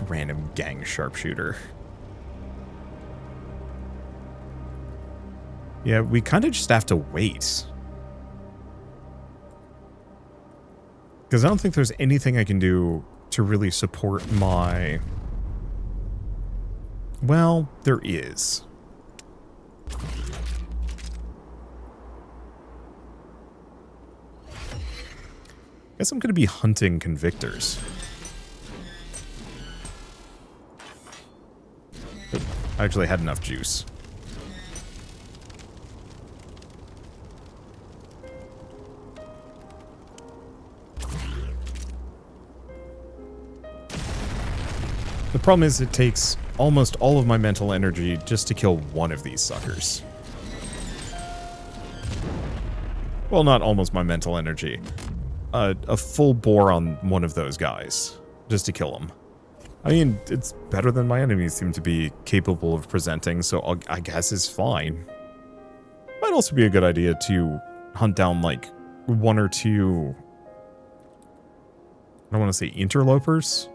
random gang sharpshooter. Yeah, we kind of just have to wait. Because I don't think there's anything I can do to really support my... Well, there is. Guess I'm going to be hunting convictors. I actually had enough juice. The problem is it takes almost all of my mental energy just to kill one of these suckers. Well, not almost my mental energy. A full bore on one of those guys, just to kill him. I mean, it's better than my enemies seem to be capable of presenting, so I guess it's fine. Might also be a good idea to hunt down, like, one or two... I don't want to say interlopers.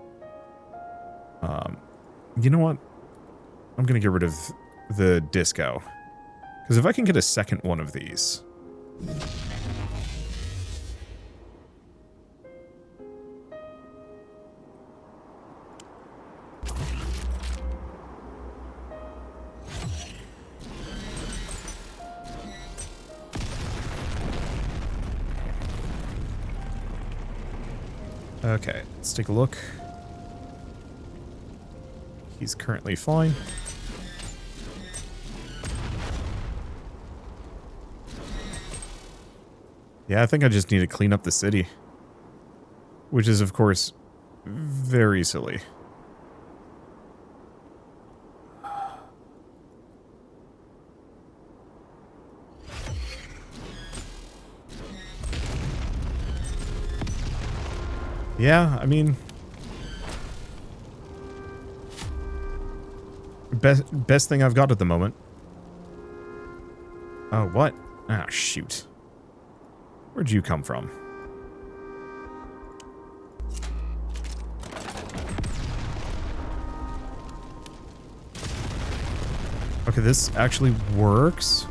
You know what? I'm going to get rid of the disco. Because if I can get a second one of these... Okay, let's take a look. He's currently fine. Yeah, I think I just need to clean up the city. Which is, of course, very silly. Yeah, I mean... Best thing I've got at the moment. Oh, what? Ah, shoot. Where'd you come from? Okay, this actually works.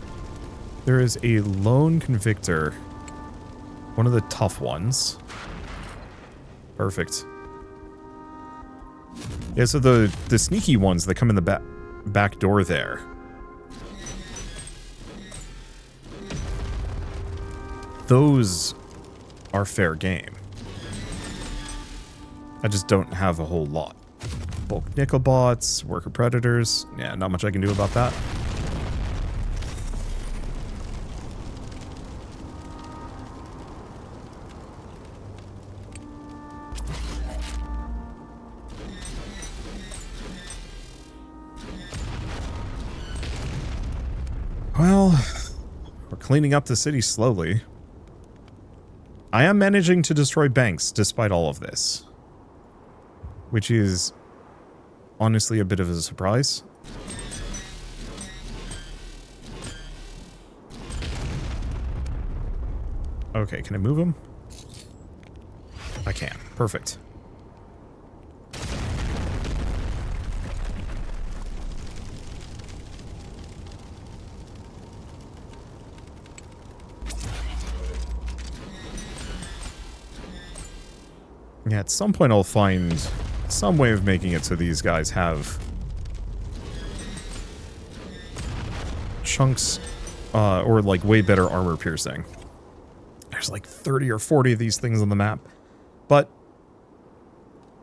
There is a lone convictor. One of the tough ones. Perfect. Yeah, so the sneaky ones that come in the back door there. Those are fair game. I just don't have a whole lot. Bulk nickel bots, worker predators. Yeah, not much I can do about that. Well, we're cleaning up the city slowly. I am managing to destroy banks despite all of this. Which is honestly a bit of a surprise. Okay, can I move him? I can. Perfect. Yeah, at some point I'll find some way of making it so these guys have chunks, or like way better armor piercing. There's like 30 or 40 of these things on the map, but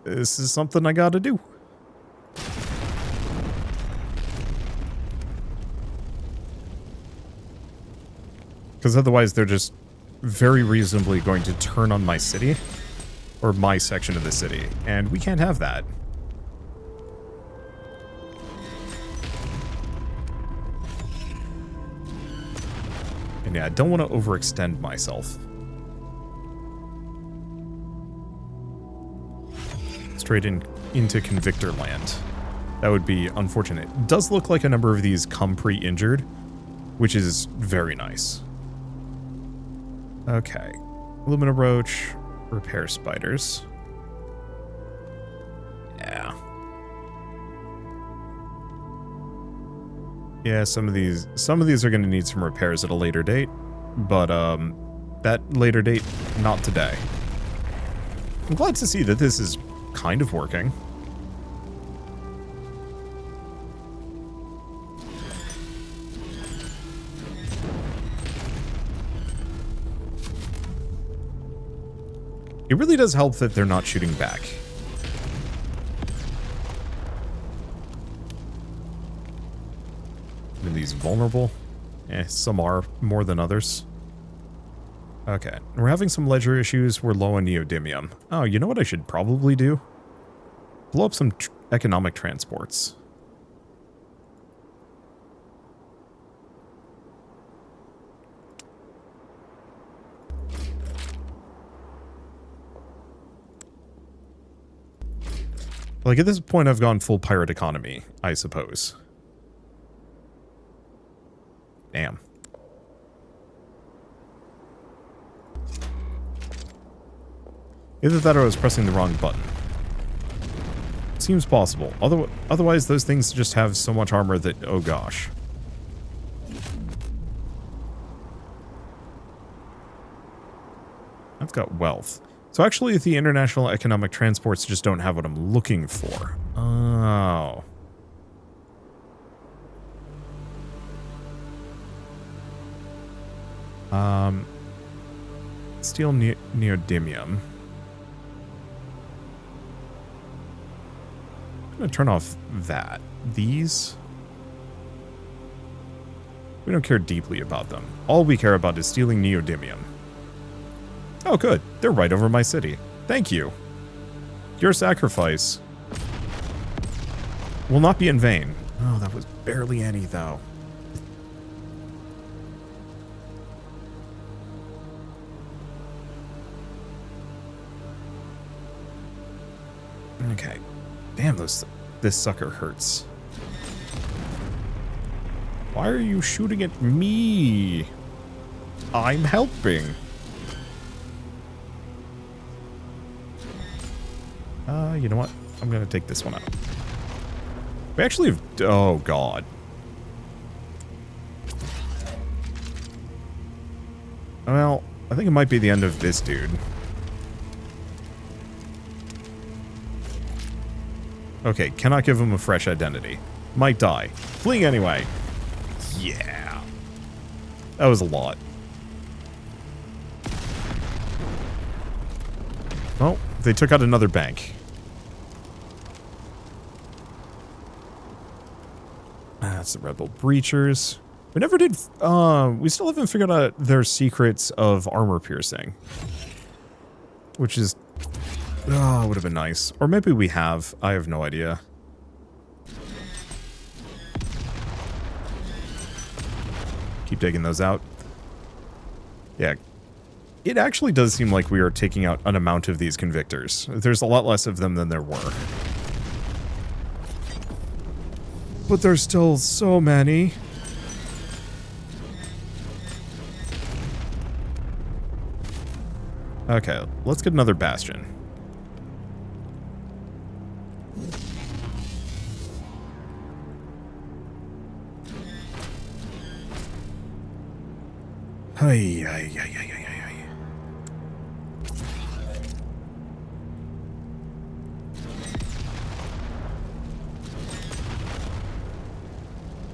this is something I gotta do. Because otherwise they're just very reasonably going to turn on my city. Or my section of the city, and we can't have that. And yeah, I don't want to overextend myself. Straight into convictor land. That would be unfortunate. It does look like a number of these come pre-injured, which is very nice. Okay. Aluminum roach. Repair spiders. Yeah. Yeah, some of these are going to need some repairs at a later date, but that later date, not today. I'm glad to see that this is kind of working. It really does help that they're not shooting back. Are these vulnerable? Some are more than others. Okay, we're having some ledger issues. We're low on neodymium. Oh, you know what I should probably do? Blow up some economic transports. Like, at this point, I've gone full pirate economy, I suppose. Damn. Either that or I was pressing the wrong button. Seems possible. Otherwise, those things just have so much armor that, oh gosh. I've got wealth. So actually, the international economic transports just don't have what I'm looking for. Oh. Steel neodymium. I'm going to turn off that. These. We don't care deeply about them. All we care about is stealing neodymium. Oh, good. They're right over my city. Thank you. Your sacrifice will not be in vain. Oh, that was barely any, though. Okay. Damn, this sucker hurts. Why are you shooting at me? I'm helping. You know what? I'm gonna take this one out. We actually have... Oh, God. Well, I think it might be the end of this dude. Okay, cannot give him a fresh identity. Might die. Fleeing anyway. Yeah. That was a lot. Oh, they took out another bank. That's the Rebel Breachers. We never did... we still haven't figured out their secrets of armor piercing. Which is... Oh, would have been nice. Or maybe we have. I have no idea. Keep taking those out. Yeah. It actually does seem like we are taking out an amount of these convictors. There's a lot less of them than there were. But there's still so many. Okay, let's get another bastion.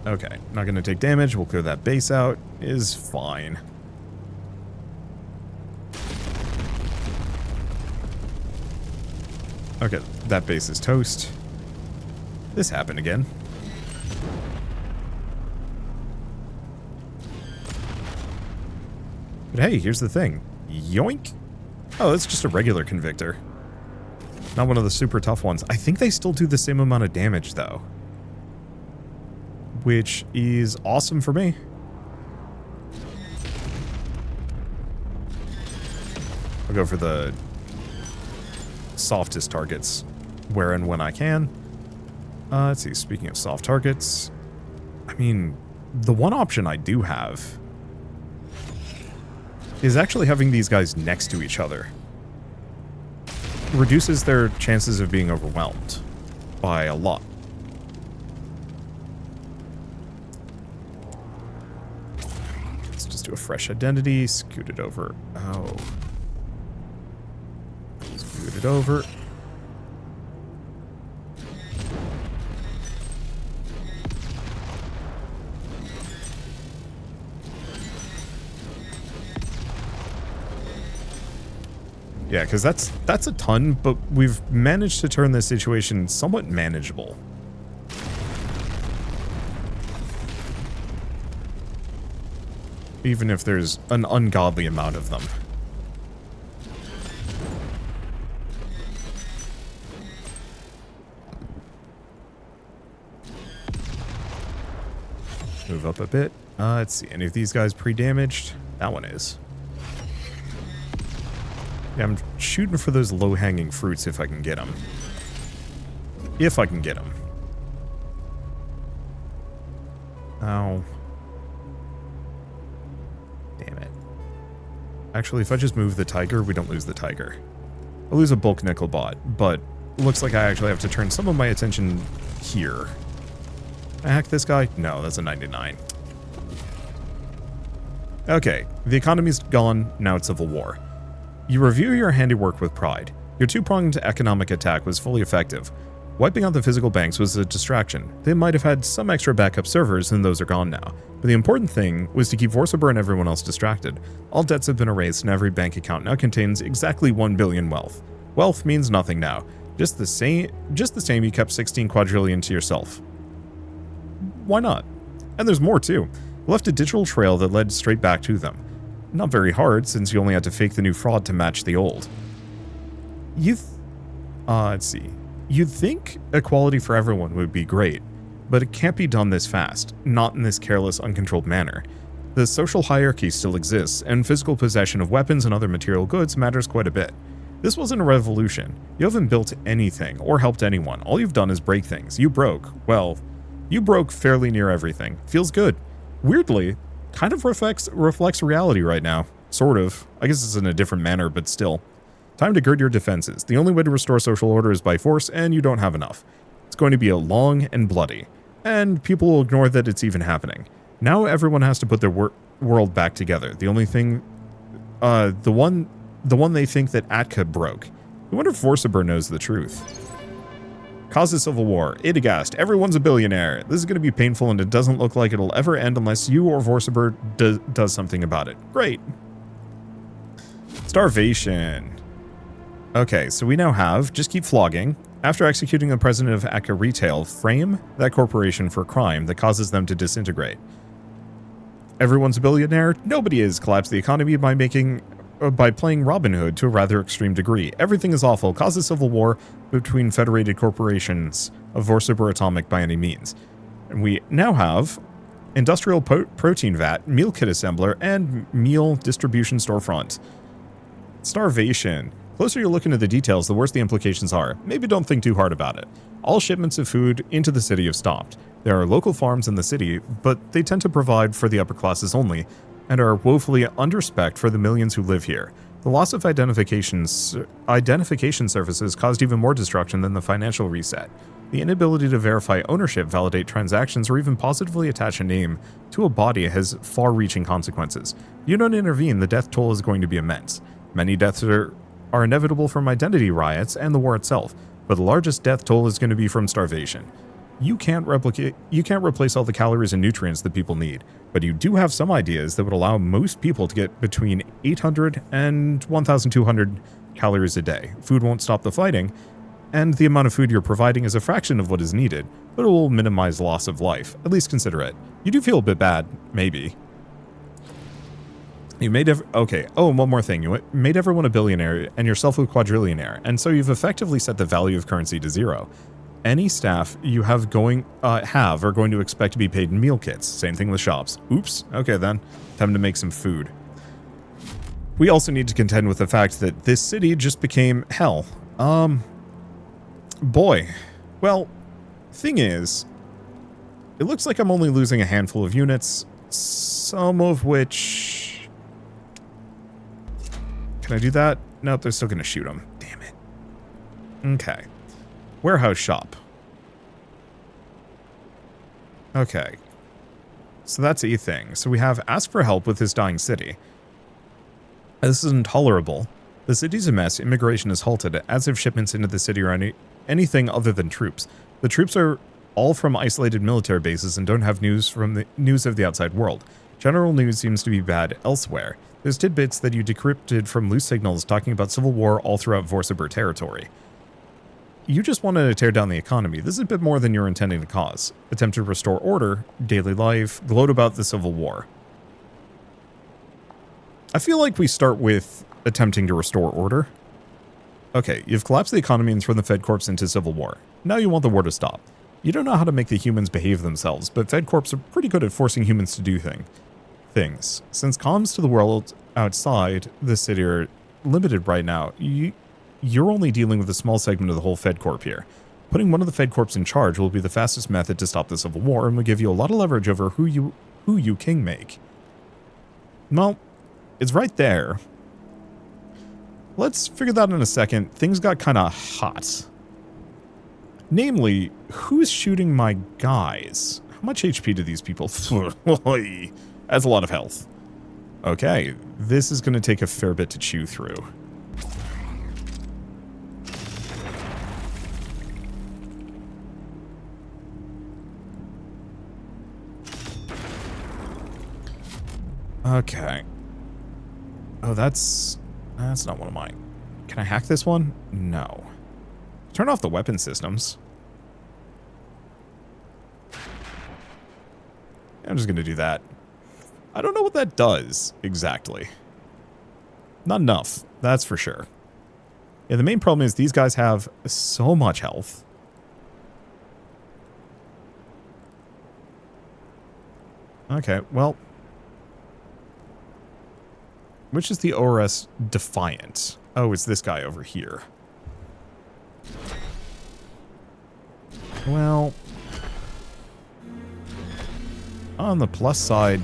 Okay, not gonna take damage. We'll clear that base out. Is fine. Okay, that base is toast. This happened again. But hey, here's the thing. Yoink! Oh, it's just a regular convictor. Not one of the super tough ones. I think they still do the same amount of damage, though. Which is awesome for me. I'll go for the softest targets where and when I can. Let's see, speaking of soft targets, I mean, the one option I do have is actually having these guys next to each other. Reduces their chances of being overwhelmed by a lot. Do a fresh identity. Scoot it over. Oh. Scoot it over. Yeah, because that's a ton, but we've managed to turn this situation somewhat manageable. Even if there's an ungodly amount of them. Move up a bit. Let's see, any of these guys pre-damaged? That one is. Yeah, I'm shooting for those low-hanging fruits if I can get them. If I can get them. Ow. Damn it. Actually, if I just move the tiger, we don't lose the tiger. I lose a bulk nickel bot, but looks like I actually have to turn some of my attention here. Can I hack this guy? No, that's a 99. Okay, the economy's gone, now it's civil war. You review your handiwork with pride. Your two-pronged economic attack was fully effective. Wiping out the physical banks was a distraction. They might have had some extra backup servers, and those are gone now. But the important thing was to keep Vorsaber and everyone else distracted. All debts have been erased, and every bank account now contains exactly 1 billion wealth. Wealth means nothing now. Just the same, you kept 16 quadrillion to yourself. Why not? And there's more, too. You left a digital trail that led straight back to them. Not very hard, since you only had to fake the new fraud to match the old. Let's see. You'd think equality for everyone would be great, but it can't be done this fast, not in this careless, uncontrolled manner. The social hierarchy still exists, and physical possession of weapons and other material goods matters quite a bit. This wasn't a revolution. You haven't built anything, or helped anyone. All you've done is break things. You broke fairly near everything. Feels good. Weirdly, kind of reflects reality right now. Sort of. I guess it's in a different manner, but still. Time to gird your defenses. The only way to restore social order is by force, and you don't have enough. It's going to be a long and bloody. And people will ignore that it's even happening. Now everyone has to put their world back together. The only thing... the one they think that Atka broke. I wonder if Vorsaber knows the truth. Causes civil war. Idagast. Everyone's a billionaire. This is going to be painful, and it doesn't look like it'll ever end unless you or Vorsaber does something about it. Great. Starvation. Okay, so we now have, just keep flogging. After executing the president of Akka Retail, frame that corporation for crime that causes them to disintegrate. Everyone's a billionaire? Nobody is. Collapse the economy by playing Robin Hood to a rather extreme degree. Everything is awful. Causes civil war between federated corporations of Vorsaber Atomic by any means. And we now have industrial protein vat, meal kit assembler, and meal distribution storefront. Starvation. Closer you look into the details, the worse the implications are. Maybe don't think too hard about it. All shipments of food into the city have stopped. There are local farms in the city, but they tend to provide for the upper classes only, and are woefully underspec'd for the millions who live here. The loss of identification services caused even more destruction than the financial reset. The inability to verify ownership, validate transactions, or even positively attach a name to a body has far-reaching consequences. If you don't intervene, the death toll is going to be immense. Many deaths are inevitable from identity riots and the war itself, but the largest death toll is going to be from starvation. You can't replace all the calories and nutrients that people need, but you do have some ideas that would allow most people to get between 800 and 1,200 calories a day. Food won't stop the fighting, and the amount of food you're providing is a fraction of what is needed, but it will minimize loss of life. At least consider it. You do feel a bit bad, maybe. You made okay. Oh, and one more thing. You made everyone a billionaire and yourself a quadrillionaire, and so you've effectively set the value of currency to zero. Any staff you are going to expect to be paid in meal kits. Same thing with shops. Oops. Okay then. Time to make some food. We also need to contend with the fact that this city just became hell. Boy. Well, thing is, it looks like I'm only losing a handful of units, some of which... Can I do that? Nope, they're still going to shoot them. Damn it. Okay. Warehouse shop. Okay. So that's a thing. So we have ask for help with his dying city. This is intolerable. The city's a mess. Immigration is halted, as if shipments into the city are anything other than troops. The troops are all from isolated military bases and don't have news of the outside world. General news seems to be bad elsewhere. There's tidbits that you decrypted from loose signals talking about civil war all throughout Vorsabur territory. You just wanted to tear down the economy. This is a bit more than you're intending to cause. Attempt to restore order, daily life, gloat about the civil war. I feel like we start with attempting to restore order. Okay, you've collapsed the economy and thrown the Fed Corps into civil war. Now you want the war to stop. You don't know how to make the humans behave themselves, but Fed Corps are pretty good at forcing humans to do things. Since comms to the world outside the city are limited right now, you're only dealing with a small segment of the whole Fed Corp here. Putting one of the Fed Corps in charge will be the fastest method to stop the civil war and will give you a lot of leverage over who you king make. Well, it's right there. Let's figure that out in a second. Things got kind of hot. Namely, who's shooting my guys? How much HP do these people? That's a lot of health. Okay, this is going to take a fair bit to chew through. Okay. Oh, that's not one of mine. Can I hack this one? No. Turn off the weapon systems. I'm just going to do that. I don't know what that does exactly. Not enough, that's for sure. Yeah, the main problem is these guys have so much health. Okay, well. Which is the ORS Defiant? Oh, it's this guy over here. Well, on the plus side,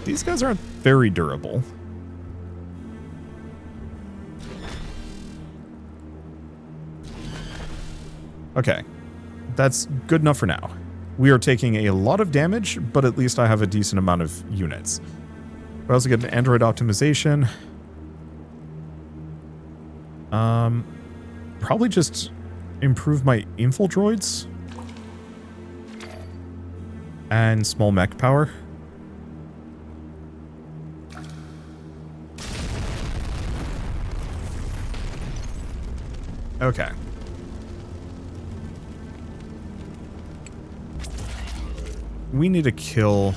these guys aren't very durable. Okay, that's good enough for now. We are taking a lot of damage, but at least I have a decent amount of units. We also get an Android optimization. Probably just improve my infil droids. And small mech power. Okay. We need to kill...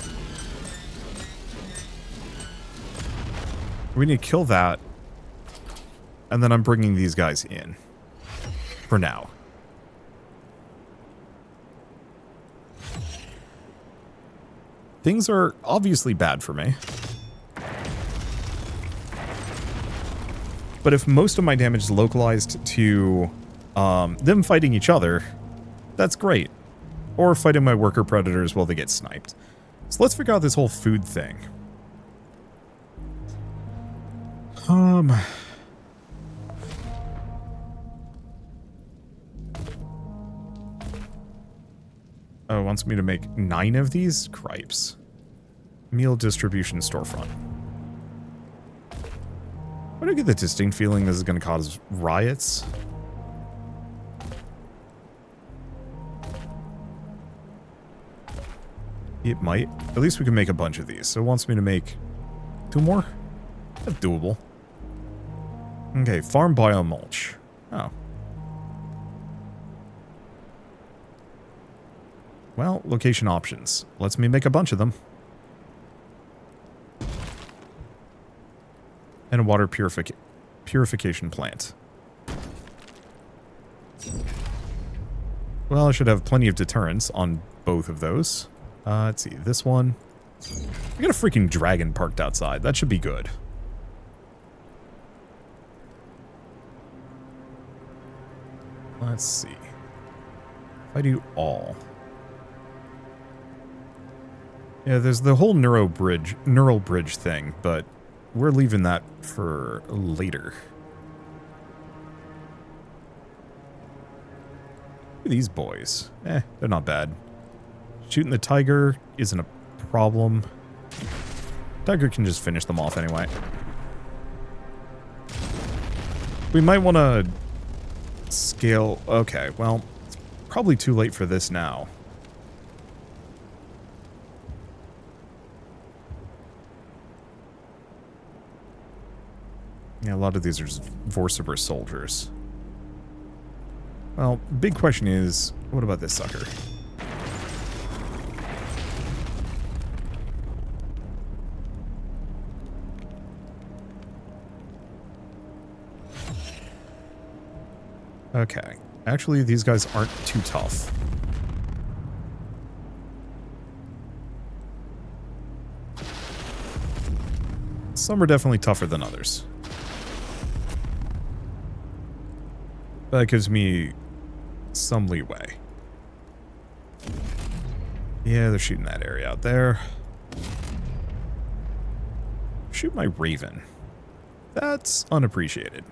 We need to kill that. And then I'm bringing these guys in. For now. Things are obviously bad for me. But if most of my damage is localized to them fighting each other, that's great. Or fighting my worker predators while they get sniped. So let's figure out this whole food thing. Oh, it wants me to make 9 of these? Cripes. Meal distribution storefront. Why do I get the distinct feeling this is going to cause riots? It might. At least we can make a bunch of these. So it wants me to make 2 more? That's doable. Okay, farm biomulch. Oh. Well, location options. Lets me make a bunch of them. And a water purification plant. Well, I should have plenty of deterrence on both of those. Let's see, this one. I got a freaking dragon parked outside. That should be good. Let's see. If I do all. Yeah, there's the whole neural bridge thing, but we're leaving that for later. Look at these boys. They're not bad. Shooting the tiger isn't a problem. Dagger can just finish them off anyway. We might want to scale... Okay, well, it's probably too late for this now. Yeah, a lot of these are just Vorciber soldiers. Well, big question is, what about this sucker? Okay. Actually, these guys aren't too tough. Some are definitely tougher than others. That gives me some leeway. Yeah, they're shooting that area out there. Shoot my Raven. That's unappreciated.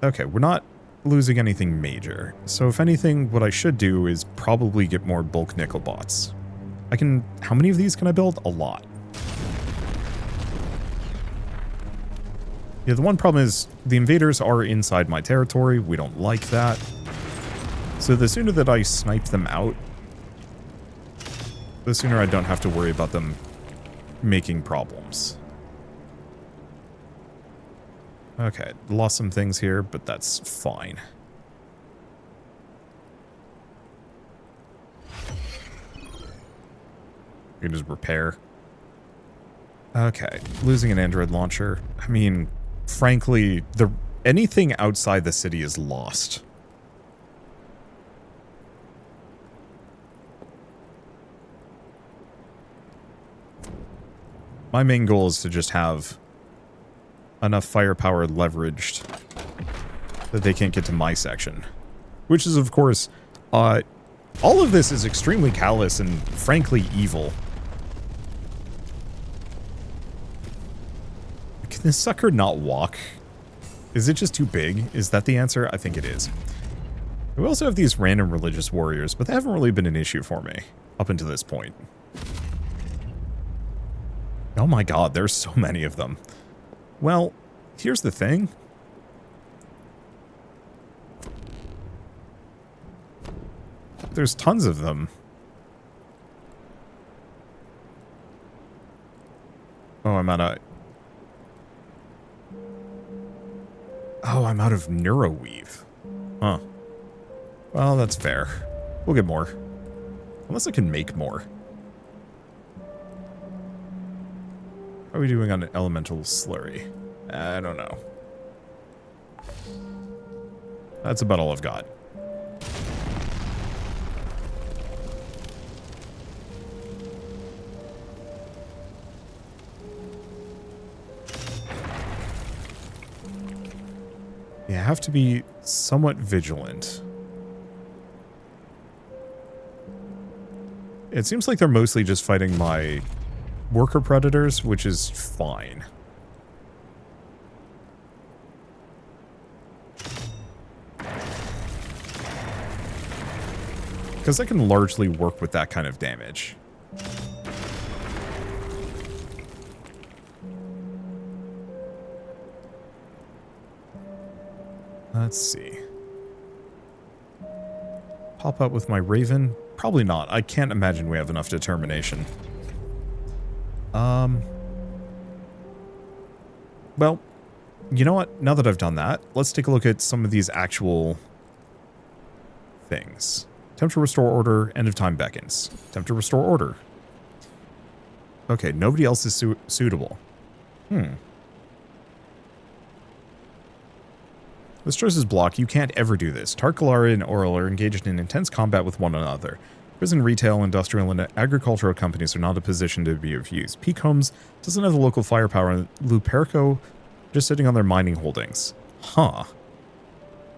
Okay, we're not losing anything major. So if anything, what I should do is probably get more bulk nickel bots. I can... How many of these can I build? A lot. Yeah, the one problem is the invaders are inside my territory. We don't like that. So the sooner that I snipe them out, the sooner I don't have to worry about them making problems. Okay, lost some things here, but that's fine. You can just repair. Okay, losing an Android launcher. I mean, frankly, anything outside the city is lost. My main goal is to just have enough firepower leveraged that they can't get to my section. Which is, of course, all of this is extremely callous and, frankly, evil. Can this sucker not walk? Is it just too big? Is that the answer? I think it is. We also have these random religious warriors, but they haven't really been an issue for me up until this point. Oh my god, there's so many of them. Well, here's the thing. There's tons of them. Oh, I'm out of Neuroweave. Huh. Well, that's fair. We'll get more. Unless I can make more. How are we doing on an elemental slurry? I don't know. That's about all I've got. Yeah, I have to be somewhat vigilant. It seems like they're mostly just fighting my worker predators, which is fine. Because I can largely work with that kind of damage. Let's see. Pop up with my Raven? Probably not. I can't imagine we have enough determination. Well, you know what? Now that I've done that, let's take a look at some of these actual things. Attempt to restore order. End of time beckons. Attempt to restore order. Okay, nobody else is suitable. This choice is blocked. You can't ever do this. Tarkalara and Oral are engaged in intense combat with one another. Prison, retail, industrial, and agricultural companies are not in a position to be of use. Peak Homes doesn't have the local firepower, and Luperco just sitting on their mining holdings. Huh.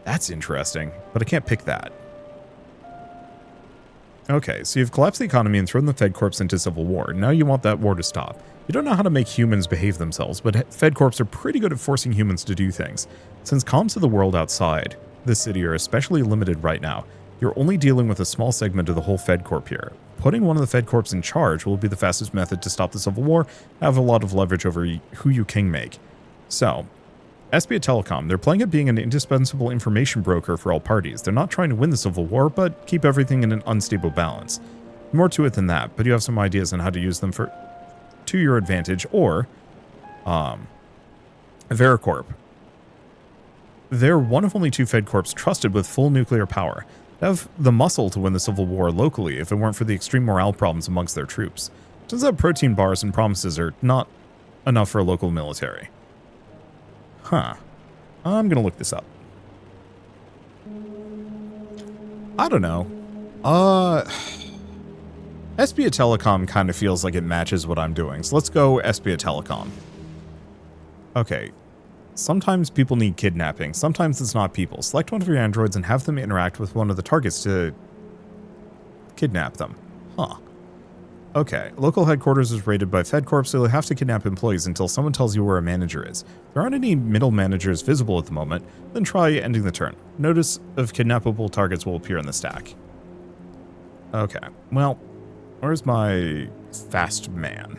That's interesting, but I can't pick that. Okay, so you've collapsed the economy and thrown the Fed Corps into civil war. Now you want that war to stop. You don't know how to make humans behave themselves, but Fed Corps are pretty good at forcing humans to do things. Since comms of the world outside the city are especially limited right now, you're only dealing with a small segment of the whole Fed Corp here. Putting one of the Fed Corps in charge will be the fastest method to stop the civil war, have a lot of leverage over who you king make. So, Espia Telecom, they're playing at being an indispensable information broker for all parties. They're not trying to win the civil war, but keep everything in an unstable balance. More to it than that, but you have some ideas on how to use them to your advantage, or Vericorp. They're one of only 2 Fed Corps trusted with full nuclear power. They have the muscle to win the civil war locally if it weren't for the extreme morale problems amongst their troops. Turns out protein bars and promises are not enough for a local military. Huh. I'm gonna look this up. I don't know. Espia Telecom kind of feels like it matches what I'm doing, so let's go Espia Telecom. Okay. Sometimes people need kidnapping. Sometimes it's not people. Select one of your androids and have them interact with one of the targets to kidnap them. Huh. Okay. Local headquarters is raided by Fed Corps, so you'll have to kidnap employees until someone tells you where a manager is. If there aren't any middle managers visible at the moment, then try ending the turn. Notice of kidnappable targets will appear in the stack. Okay. Well, where's my fast man?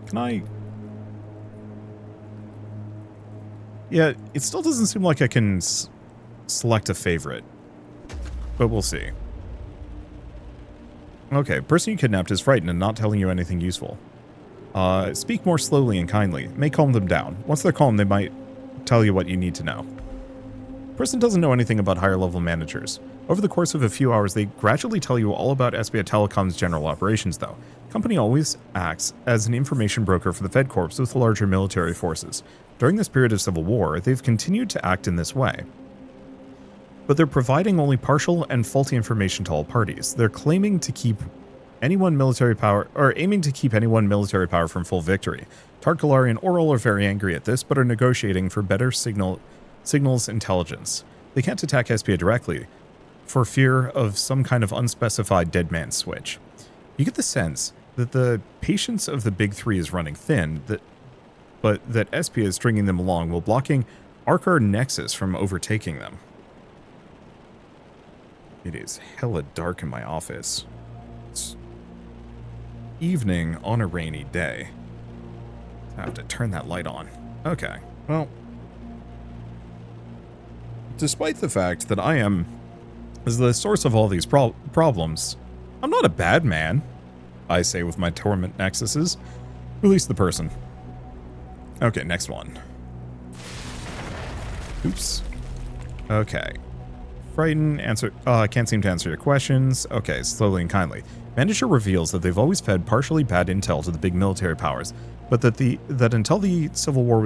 Can I... Yeah, it still doesn't seem like I can select a favorite, but we'll see. Okay, person you kidnapped is frightened and not telling you anything useful. Speak more slowly and kindly. May calm them down. Once they're calm, they might tell you what you need to know. Person doesn't know anything about higher level managers. Over the course of a few hours, they gradually tell you all about Espia Telecom's general operations, though. The company always acts as an information broker for the Fed Corps with larger military forces. During this period of civil war, they've continued to act in this way. But they're providing only partial and faulty information to all parties. They're claiming to keep anyone military power, or aiming to keep anyone military power from full victory. Tarkalari and Oral are very angry at this, but are negotiating for better signals intelligence. They can't attack Espia directly, for fear of some kind of unspecified dead man switch. You get the sense that the patience of the big 3 is running thin, but that Espia is stringing them along while blocking Arkar Nexus from overtaking them. It is hella dark in my office. It's evening on a rainy day. I have to turn that light on. Okay, well, despite the fact that I am the source of all these problems, I'm not a bad man, I say with my torment nexuses. Release the person. Okay, next one. Oops. Okay. Frightened, answer. I can't seem to answer your questions. Okay, slowly and kindly. Manager reveals that they've always fed partially bad intel to the big military powers, but that until the Civil War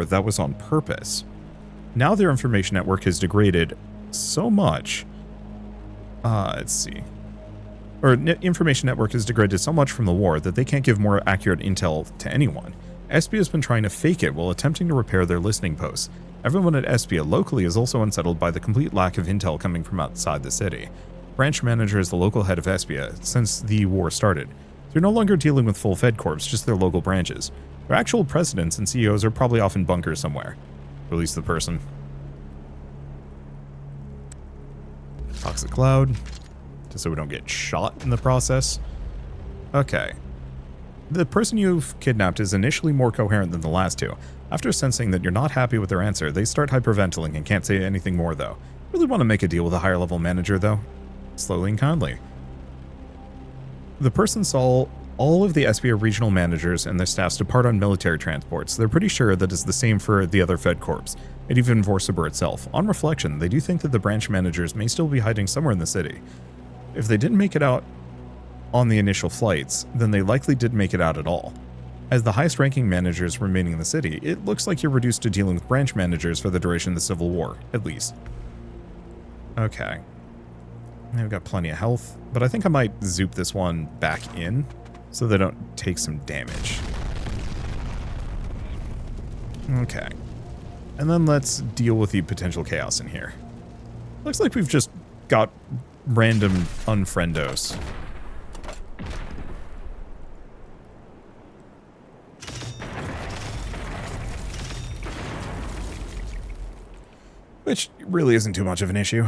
that was on purpose. Now their information network has degraded so much. Let's see. Information network has degraded so much from the war that they can't give more accurate intel to anyone. Espia has been trying to fake it while attempting to repair their listening posts. Everyone at Espia locally is also unsettled by the complete lack of intel coming from outside the city. Branch manager is the local head of Espia since the war started. They're no longer dealing with full Fed Corps, just their local branches. Their actual presidents and CEOs are probably off in bunkers somewhere. Release the person. Toxic cloud. Just so we don't get shot in the process. Okay. The person you've kidnapped is initially more coherent than the last 2. After sensing that you're not happy with their answer, they start hyperventilating and can't say anything more, though. Really want to make a deal with a higher level manager, though. Slowly and kindly. The person saw all of the Espia regional managers and their staffs depart on military transports. They're pretty sure that is the same for the other Fed Corps, and even Vorsabur itself. On reflection, they do think that the branch managers may still be hiding somewhere in the city. If they didn't make it out on the initial flights, then they likely didn't make it out at all. As the highest ranking managers remaining in the city, it looks like you're reduced to dealing with branch managers for the duration of the Civil War, at least. Okay. I've got plenty of health, but I think I might zoop this one back in so they don't take some damage. Okay. And then let's deal with the potential chaos in here. Looks like we've just got random unfriendos. Which really isn't too much of an issue.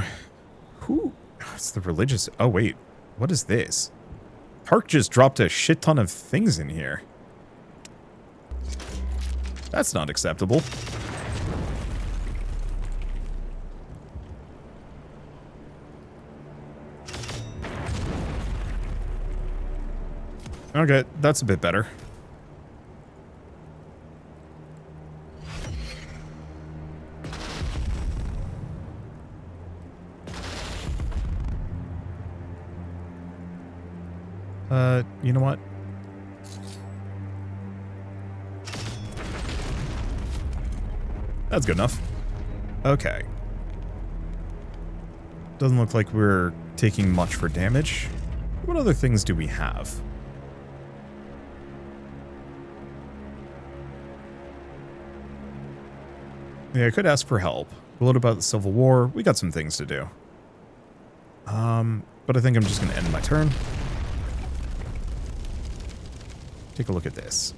Who? It's the religious... Oh, wait. What is this? Park just dropped a shit ton of things in here. That's not acceptable. Okay, that's a bit better. You know what? That's good enough. Okay. Doesn't look like we're taking much for damage. What other things do we have? Yeah, I could ask for help. What about the Civil War? We got some things to do. But I think I'm just going to end my turn. Take a look at this.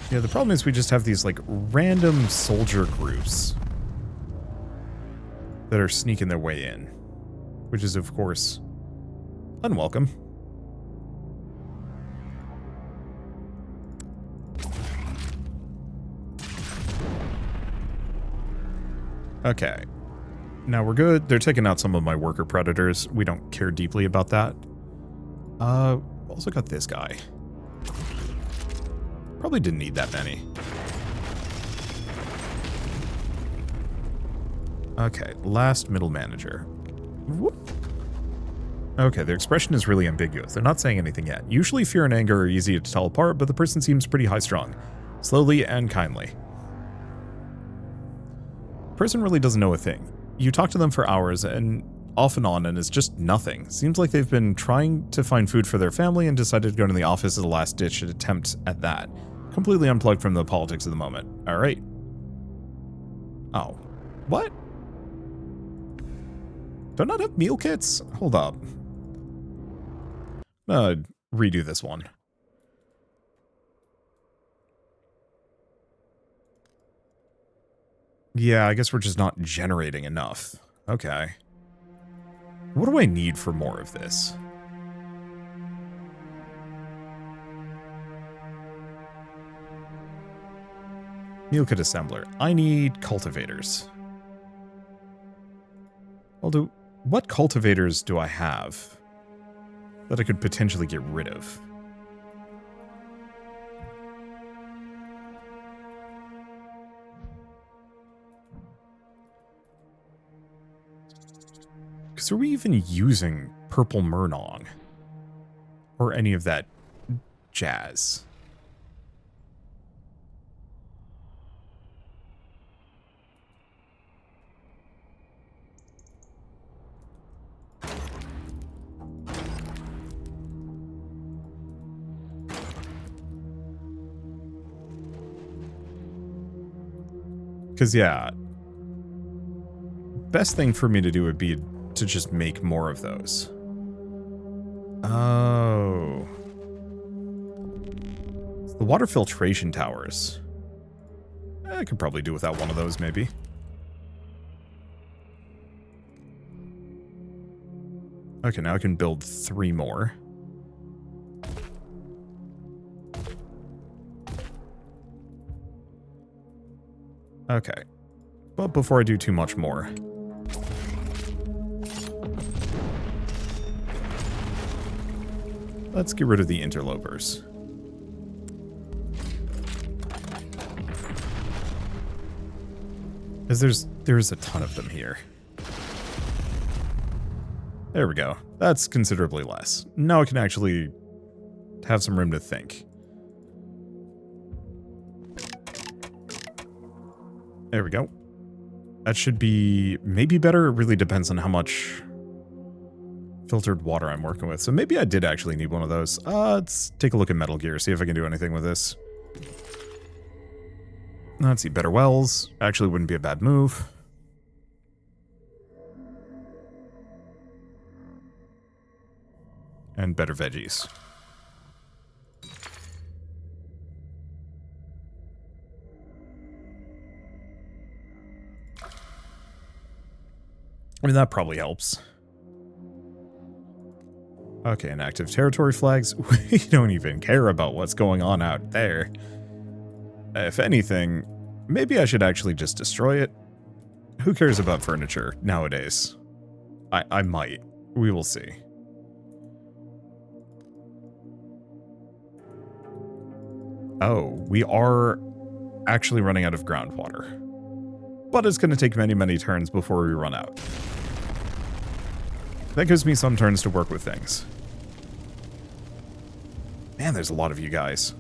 Yeah, the problem is we just have these, like, random soldier groups that are sneaking their way in, which is, of course, unwelcome. Okay. Now we're good. They're taking out some of my worker predators. We don't care deeply about that. Also got this guy. Probably didn't need that many. Okay, last middle manager. Whoop. Okay, their expression is really ambiguous. They're not saying anything yet. Usually fear and anger are easy to tell apart, but the person seems pretty high-strung. Slowly and kindly. The person really doesn't know a thing. You talk to them for hours and off and on, and it's just nothing. Seems like they've been trying to find food for their family and decided to go to the office as a last-ditch attempt at that. Completely unplugged from the politics of the moment. Alright. Oh. What? Do I not have meal kits? Hold up. Redo this one. Yeah, I guess we're just not generating enough. Okay. What do I need for more of this? Meal kit assembler. I need cultivators. Well, what cultivators do I have that I could potentially get rid of? Because are we even using purple Murnong? Or any of that jazz? Because, yeah, best thing for me to do would be to just make more of those. Oh. It's the water filtration towers. I could probably do without one of those, maybe. Okay, now I can build 3 more. Okay. But before I do too much more, let's get rid of the interlopers. Because there's a ton of them here. There we go. That's considerably less. Now I can actually have some room to think. There we go. That should be maybe better. It really depends on how much filtered water I'm working with. So maybe I did actually need one of those. Let's take a look at Metal Gear, see if I can do anything with this. Let's see, better wells. Actually wouldn't be a bad move. And better veggies. I mean, that probably helps. Okay, inactive territory flags. We don't even care about what's going on out there. If anything, maybe I should actually just destroy it. Who cares about furniture nowadays? I might. We will see. Oh, we are actually running out of groundwater. But it's going to take many, many turns before we run out. That gives me some turns to work with things. Man, there's a lot of you guys.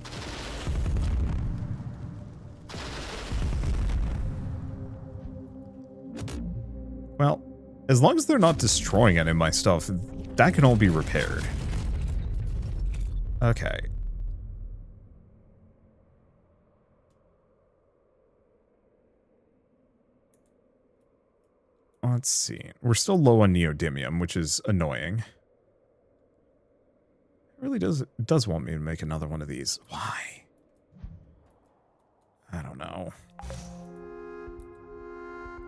Well, as long as they're not destroying any of my stuff, that can all be repaired. Okay. Let's see. We're still low on neodymium, which is annoying. It really does want me to make another one of these. Why? I don't know.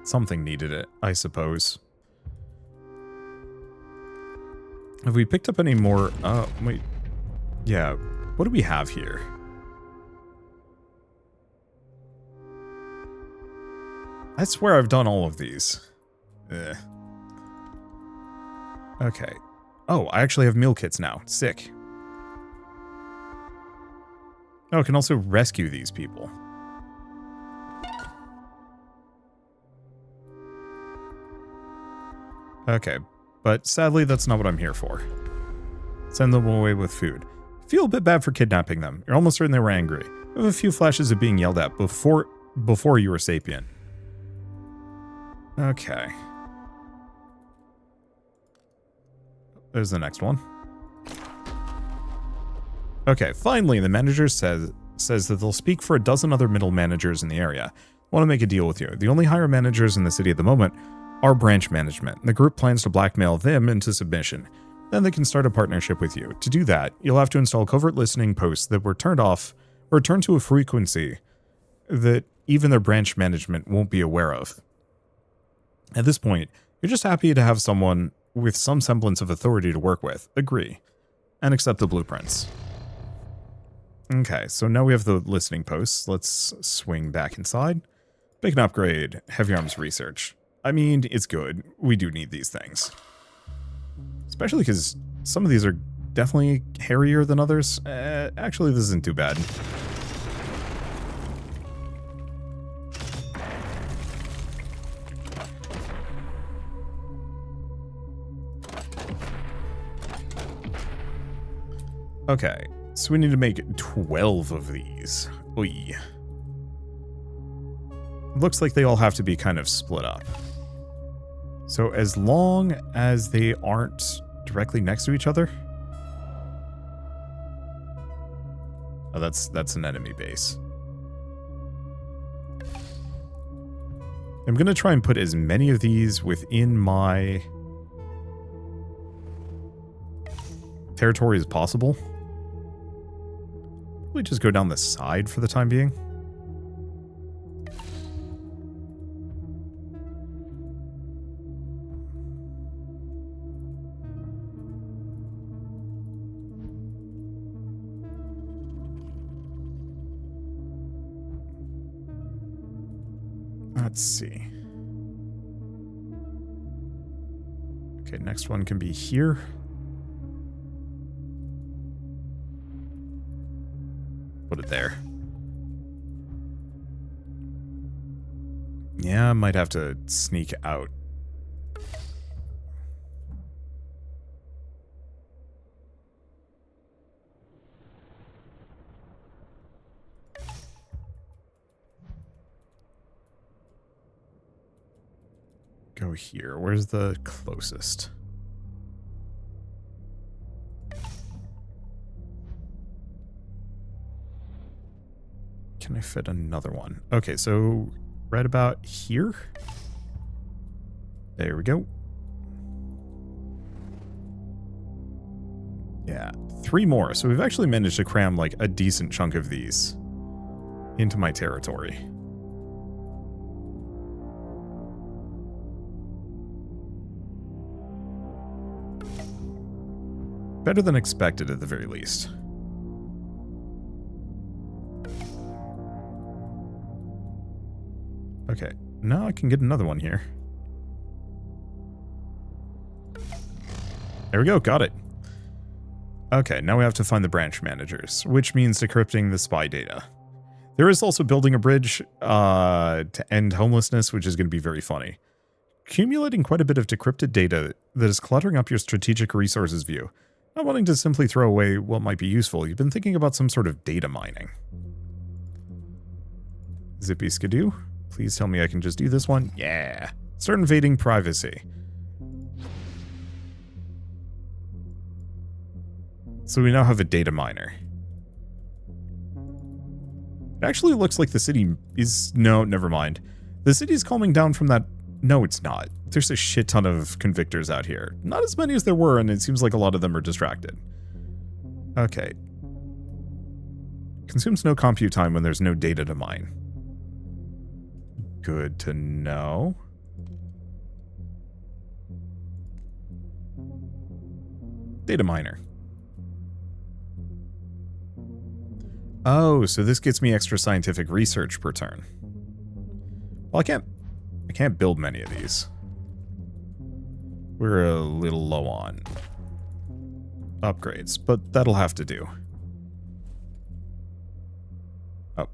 Something needed it, I suppose. Have we picked up any more? Wait. Yeah. What do we have here? I swear I've done all of these. Ugh. Okay. Oh, I actually have meal kits now. Sick. Oh, I can also rescue these people. Okay, but sadly that's not what I'm here for. Send them away with food. Feel a bit bad for kidnapping them. You're almost certain they were angry. You have a few flashes of being yelled at before you were sapient. Okay. There's the next one. Okay, finally, the manager says that they'll speak for a dozen other middle managers in the area. Want to make a deal with you. The only higher managers in the city at the moment are branch management. The group plans to blackmail them into submission. Then they can start a partnership with you. To do that, you'll have to install covert listening posts that were turned off or turned to a frequency that even their branch management won't be aware of. At this point, you're just happy to have someone with some semblance of authority to work with. Agree. And accept the blueprints. Okay, so now we have the listening posts. Let's swing back inside. Make an upgrade. Heavy arms research. I mean, it's good. We do need these things. Especially because some of these are definitely hairier than others. Actually, this isn't too bad. Okay, so we need to make 12 of these. Oy. Looks like they all have to be kind of split up. So as long as they aren't directly next to each other. Oh, that's an enemy base. I'm going to try and put as many of these within my territory as possible. We just go down the side for the time being. Let's see. Okay, next one can be here. Put it there. Yeah, I might have to sneak out. Go here. Where's the closest? Can I fit another one? Okay, so right about here. There we go. 3 more, so we've actually managed to cram like a decent chunk of these into my territory. Better than expected at the very least. Okay, now I can get another one here. There we go, got it. Okay, now we have to find the branch managers, which means decrypting the spy data. There is also building a bridge to end homelessness, which is going to be very funny. Accumulating quite a bit of decrypted data that is cluttering up your strategic resources view. Not wanting to simply throw away what might be useful, you've been thinking about some sort of data mining. Zippy skidoo. Please tell me I can just do this one. Yeah. Start invading privacy. So we now have a data miner. It actually looks like the city is... No, never mind. The city's calming down from that... No, it's not. There's a shit ton of convictors out here. Not as many as there were, and it seems like a lot of them are distracted. Okay. Consumes no compute time when there's no data to mine. Good to know. Data miner. Oh, so this gets me extra scientific research per turn. Well, I can't build many of these. We're a little low on upgrades, but that'll have to do. Oh.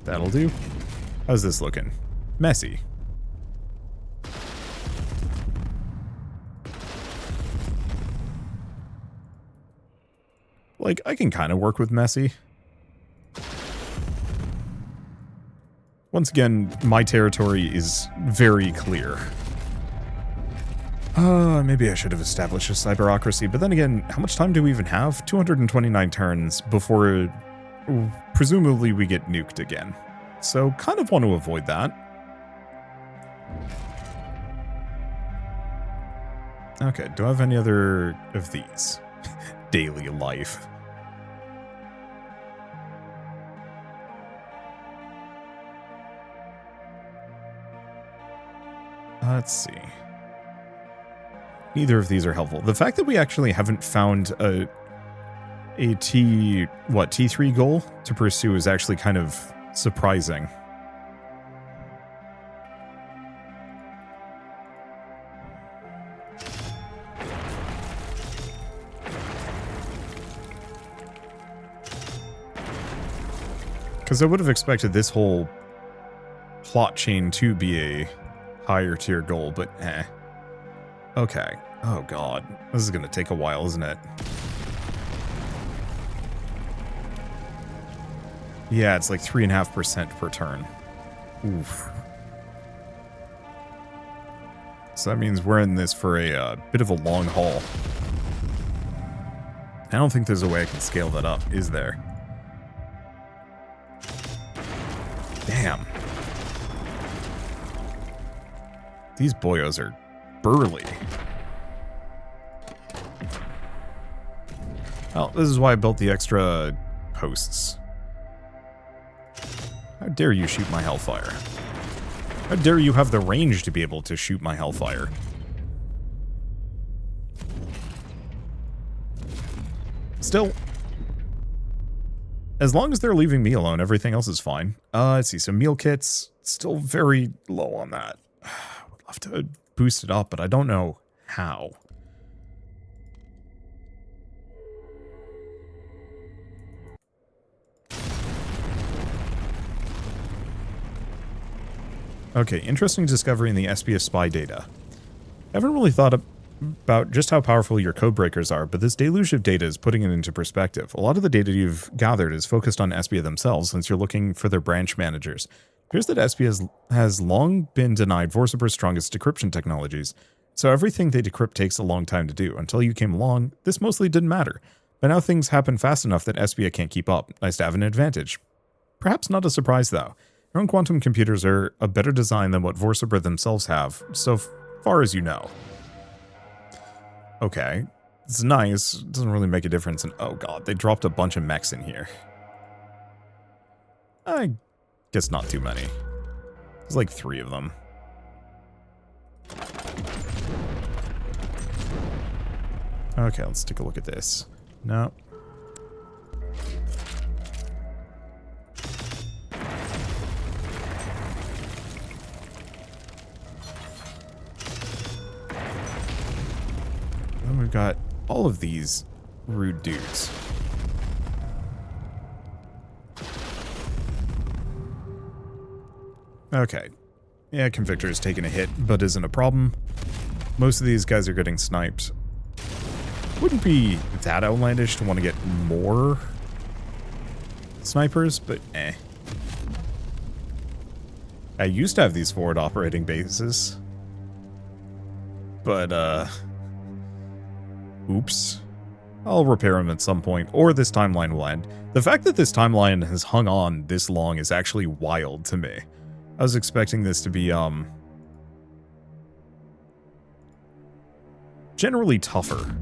That'll do. How's this looking? Messy. Like, I can kind of work with messy. Once again, my territory is very clear. Maybe I should have established a cyberocracy, but then again, how much time do we even have? 229 turns before presumably we get nuked again. So, kind of want to avoid that. Okay, do I have any other of these? Daily life. Let's see. Neither of these are helpful. The fact that we actually haven't found a T3 goal to pursue is actually kind of surprising. Because I would have expected this whole plot chain to be a higher tier goal, but eh. Okay. Oh god. This is gonna take a while, isn't it? Yeah, it's like 3.5% per turn. Oof. So that means we're in this for a bit of a long haul. I don't think there's a way I can scale that up, is there? Damn. These boyos are burly. Well, this is why I built the extra posts. How dare you shoot my hellfire? How dare you have the range to be able to shoot my hellfire? Still, as long as they're leaving me alone, everything else is fine. Let's see, some meal kits, still very low on that. Would love to boost it up, but I don't know how. Okay, interesting discovery in the SBS spy data. I haven't really thought about just how powerful your code breakers are, but this deluge of data is putting it into perspective. A lot of the data you've gathered is focused on SBA themselves, since you're looking for their branch managers. It appears that SBA has long been denied Vorsiper's strongest decryption technologies, so everything they decrypt takes a long time to do. Until you came along, this mostly didn't matter. But now things happen fast enough that SBA can't keep up. Nice to have an advantage. Perhaps not a surprise, though. Your own quantum computers are a better design than what Vorcibra themselves have, so far as you know. Okay. It's nice. It doesn't really make a difference. And oh god, they dropped a bunch of mechs in here. I guess not too many. There's like 3 of them. Okay, let's take a look at this. No. Then we've got all of these rude dudes. Okay. Yeah, Convictor is taking a hit, but isn't a problem. Most of these guys are getting sniped. Wouldn't be that outlandish to want to get more snipers, but eh. I used to have these forward operating bases. But, oops. I'll repair them at some point, or this timeline will end. The fact that this timeline has hung on this long is actually wild to me. I was expecting this to be, generally tougher.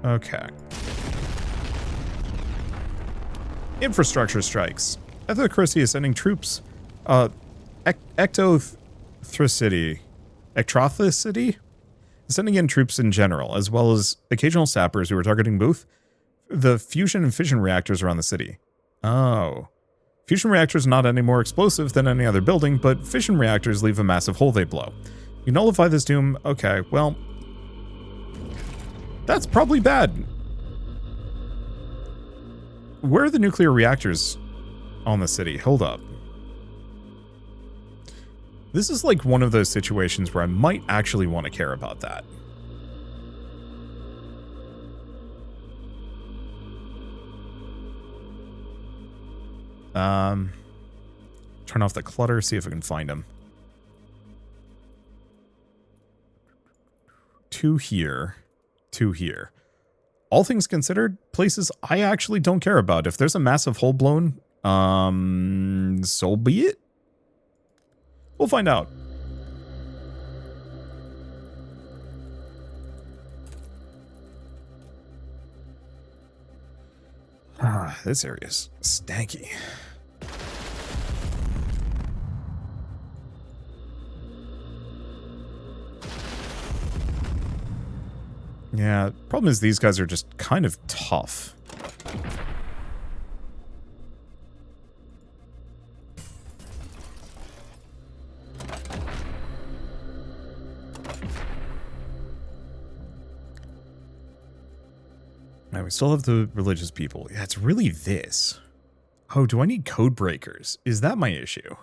Okay. Infrastructure strikes. Ectocracy is sending troops, Ectothricity is sending in troops in general, as well as occasional sappers who are targeting both the fusion and fission reactors around the city. Oh. Fusion reactors are not any more explosive than any other building, but fission reactors leave a massive hole they blow. You nullify this doom. Okay, well, that's probably bad. Where are the nuclear reactors on the city? Hold up. This is like one of those situations where I might actually want to care about that. Turn off the clutter, see if I can find them. 2 here, 2 here. All things considered, places I actually don't care about. If there's a massive hole blown, so be it. We'll find out. This area's stanky. Yeah, problem is these guys are just kind of tough. Now we still have the religious people. Yeah, it's really this. Oh, do I need code breakers? Is that my issue?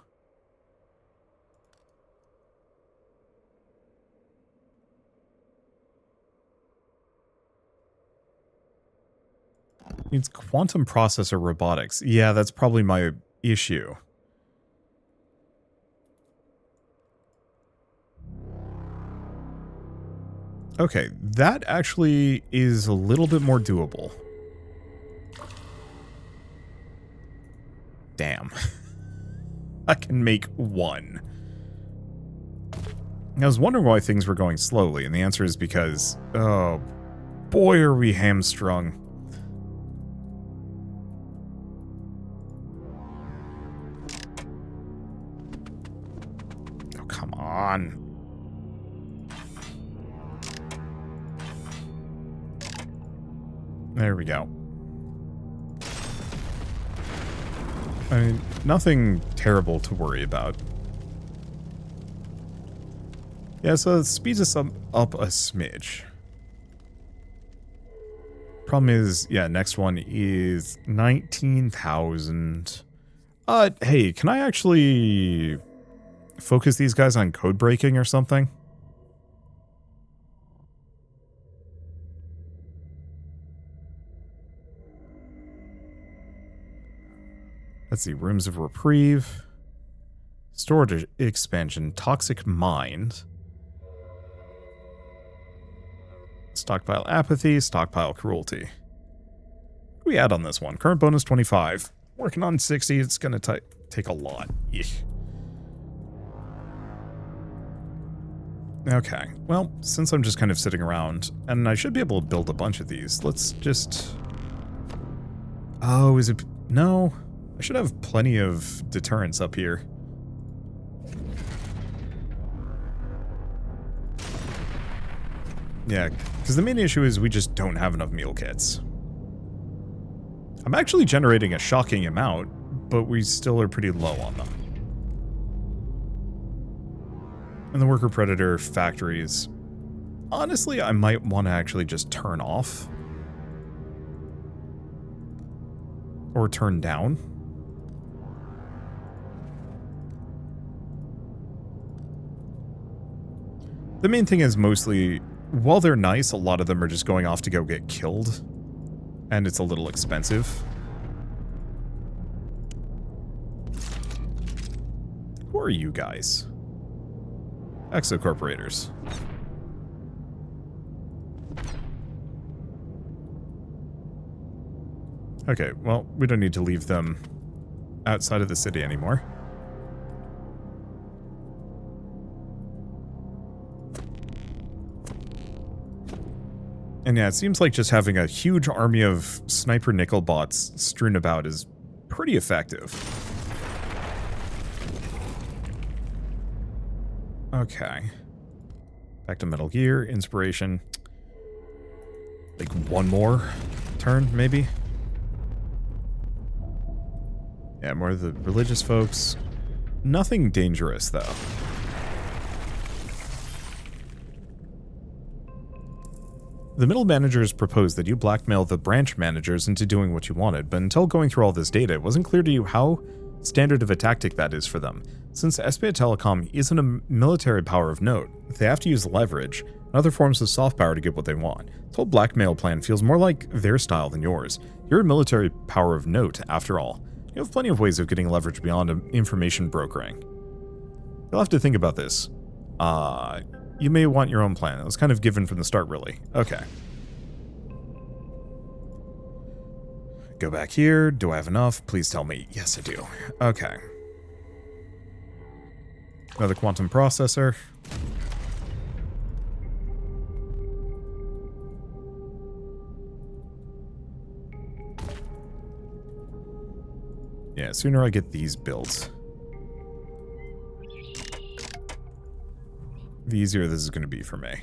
It's quantum processor robotics. Yeah, that's probably my issue. Okay, that actually is a little bit more doable. Damn. I can make 1. I was wondering why things were going slowly, and the answer is because, oh boy, are we hamstrung. Oh, come on. There we go. I mean, nothing terrible to worry about. Yeah, so it speeds us up a smidge. Problem is, yeah, next one is 19,000. Hey, can I actually focus these guys on code breaking or something? Let's see, Rooms of Reprieve, Storage Expansion, Toxic Mind, Stockpile Apathy, Stockpile Cruelty. What do we add on this one? Current bonus 25. Working on 60, it's going to take a lot. Eesh. Okay, well, since I'm just kind of sitting around, and I should be able to build a bunch of these, let's just... Oh, is it... No, I should have plenty of deterrence up here. Yeah, because the main issue is we just don't have enough meal kits. I'm actually generating a shocking amount, but we still are pretty low on them. And the worker predator factories, honestly, I might want to actually just turn off. Or turn down. The main thing is mostly, while they're nice, a lot of them are just going off to go get killed. And it's a little expensive. Who are you guys? Exocorporators. Okay, well, we don't need to leave them outside of the city anymore. And yeah, it seems like just having a huge army of sniper nickel bots strewn about is pretty effective. Okay. Back to Metal Gear, inspiration. Like one more turn, maybe? Yeah, more of the religious folks. Nothing dangerous, though. The middle managers proposed that you blackmail the branch managers into doing what you wanted, but until going through all this data, it wasn't clear to you how standard of a tactic that is for them. Since SBA Telecom isn't a military power of note, they have to use leverage and other forms of soft power to get what they want. This whole blackmail plan feels more like their style than yours. You're a military power of note, after all. You have plenty of ways of getting leverage beyond information brokering. You'll have to think about this. You may want your own plan. It was kind of given from the start, really. Okay. Go back here. Do I have enough? Please tell me. Yes, I do. Okay. Another quantum processor. Yeah, sooner I get these built, the easier this is going to be for me.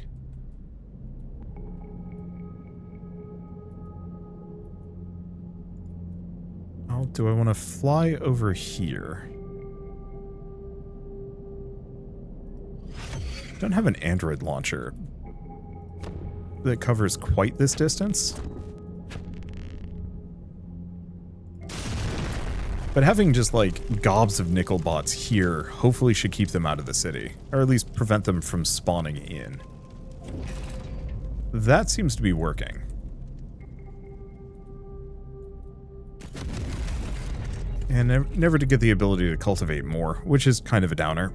Oh, do I want to fly over here? Don't have an Android launcher that covers quite this distance. But having just like gobs of nickel bots here hopefully should keep them out of the city, or at least prevent them from spawning in. That seems to be working. And never to get the ability to cultivate more, which is kind of a downer.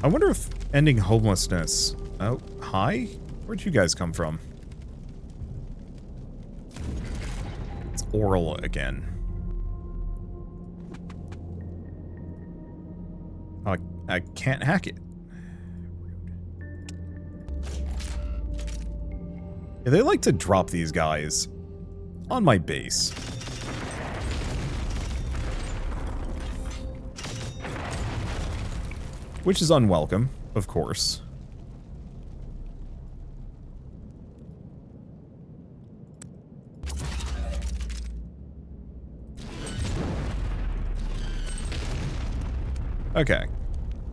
I wonder if ending homelessness... Oh, hi? Where'd you guys come from? It's oral again. I can't hack it. Yeah, they like to drop these guys on my base. Which is unwelcome, of course. Okay.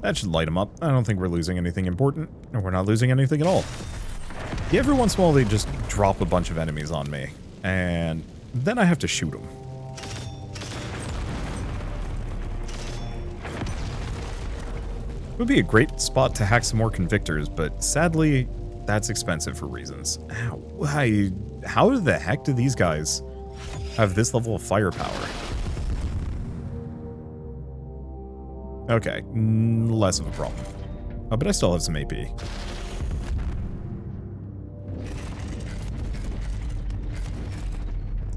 That should light them up. I don't think we're losing anything important. Or we're not losing anything at all. Yeah, every once in a while they just drop a bunch of enemies on me. And then I have to shoot them. It would be a great spot to hack some more convictors, but sadly, that's expensive for reasons. Ow, how the heck do these guys have this level of firepower? Okay, less of a problem. Oh, but I still have some AP.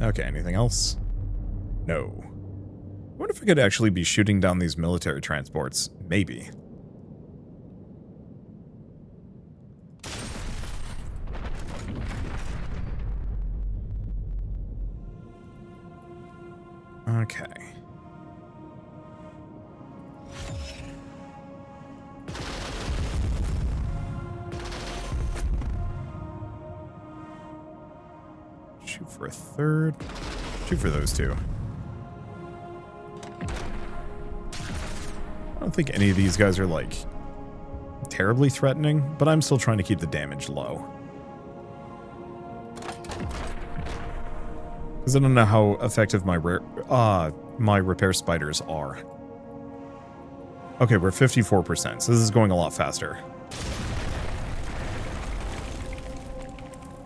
Okay, anything else? No. I wonder if I could actually be shooting down these military transports. Maybe. Okay. Shoot for a third. Shoot for those two. I don't think any of these guys are, like, terribly threatening, but I'm still trying to keep the damage low. Because I don't know how effective my repair spiders are. Okay, we're 54%, so this is going a lot faster.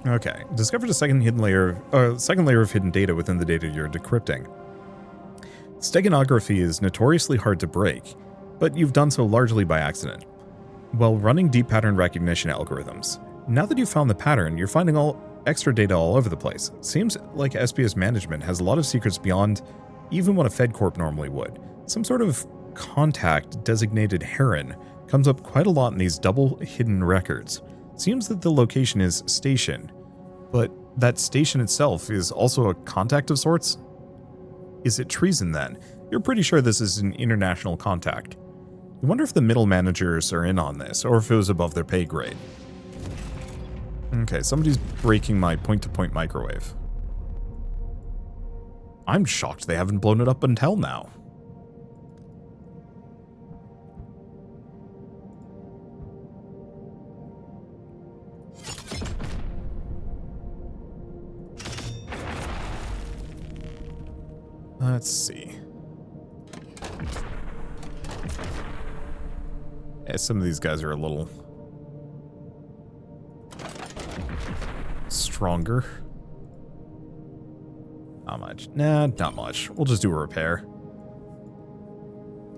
Okay, discovered a second layer of hidden data within the data you're decrypting. Steganography is notoriously hard to break, but you've done so largely by accident. While running deep pattern recognition algorithms, now that you've found the pattern, you're finding extra data all over the place. Seems like SPS management has a lot of secrets beyond even what a Fed Corp normally would. Some sort of contact designated Heron comes up quite a lot in these double hidden records. Seems that the location is station, but that station itself is also a contact of sorts? Is it treason then? You're pretty sure this is an international contact. You wonder if the middle managers are in on this, or if it was above their pay grade. Okay, somebody's breaking my point-to-point microwave. I'm shocked they haven't blown it up until now. Let's see. Yeah, some of these guys are a little stronger. Not much. Nah, not much. We'll just do a repair.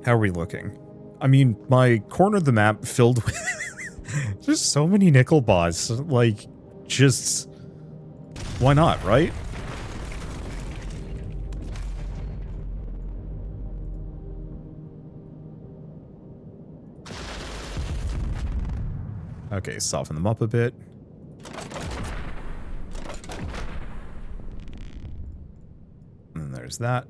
How are we looking? I mean, my corner of the map filled with just so many nickel bots. Like, just why not, right? Okay, soften them up a bit. And there's that.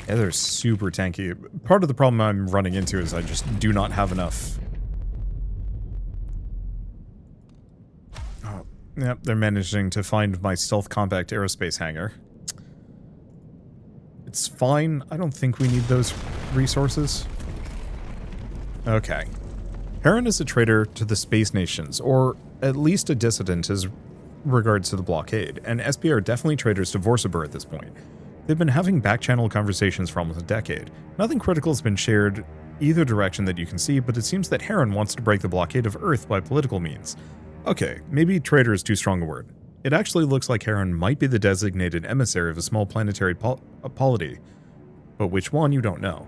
Yeah, they're super tanky. Part of the problem I'm running into is I just do not have enough. Oh, yep, they're managing to find my stealth compact aerospace hangar. It's fine. I don't think we need those resources. Okay. Heron is a traitor to the space nations, or at least a dissident as regards to the blockade, and SP are definitely traitors to Vorsabur at this point. They've been having back-channel conversations for almost a decade. Nothing critical has been shared either direction that you can see, but it seems that Heron wants to break the blockade of Earth by political means. Okay, maybe traitor is too strong a word. It actually looks like Heron might be the designated emissary of a small planetary polity, but which one you don't know.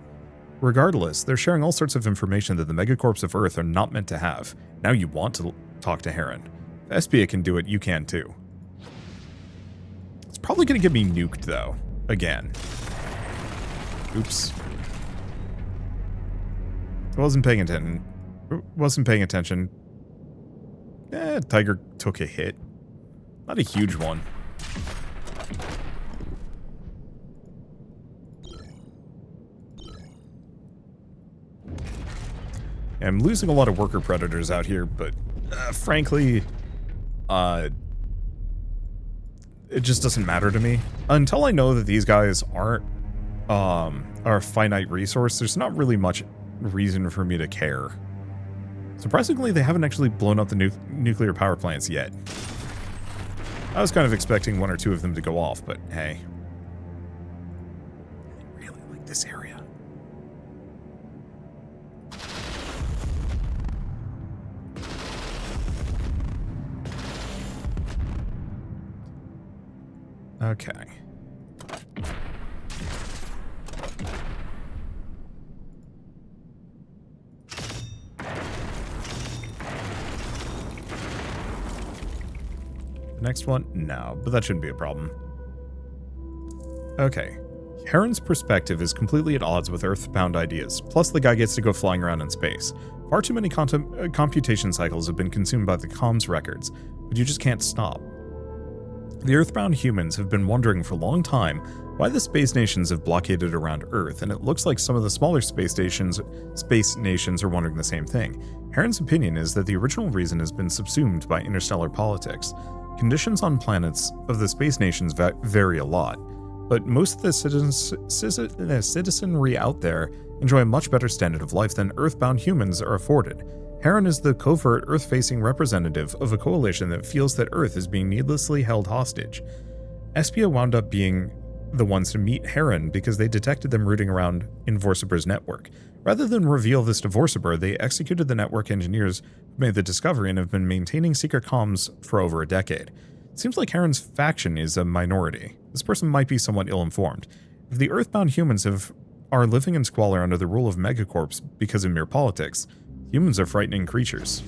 Regardless, they're sharing all sorts of information that the megacorps of Earth are not meant to have. Now you want to talk to Heron. If SPA can do it, you can too. It's probably going to get me nuked, though. Again. Oops. I wasn't paying attention. Tiger took a hit. Not a huge one. I'm losing a lot of worker predators out here, but frankly, it just doesn't matter to me. Until I know that these guys aren't are a finite resource, there's not really much reason for me to care. Surprisingly, they haven't actually blown up the nuclear power plants yet. I was kind of expecting one or two of them to go off, but hey. I really like this area. Okay. next one? No, but that shouldn't be a problem. Okay. Heron's perspective is completely at odds with Earthbound ideas, plus the guy gets to go flying around in space. Far too many computation cycles have been consumed by the comms records, but you just can't stop. The Earthbound humans have been wondering for a long time why the space nations have blockaded around Earth, and it looks like some of the smaller space nations are wondering the same thing. Heron's opinion is that the original reason has been subsumed by interstellar politics. Conditions on planets of the space nations vary a lot, but most of the citizenry out there enjoy a much better standard of life than Earthbound humans are afforded. Heron is the covert Earth-facing representative of a coalition that feels that Earth is being needlessly held hostage. Espia wound up being the ones to meet Heron because they detected them rooting around in Vorsiber's network. Rather than reveal this to Vorsiber, they executed the network engineers who made the discovery and have been maintaining secret comms for over a decade. It seems like Heron's faction is a minority. This person might be somewhat ill-informed. If the Earthbound humans are living in squalor under the rule of megacorps because of mere politics, humans are frightening creatures.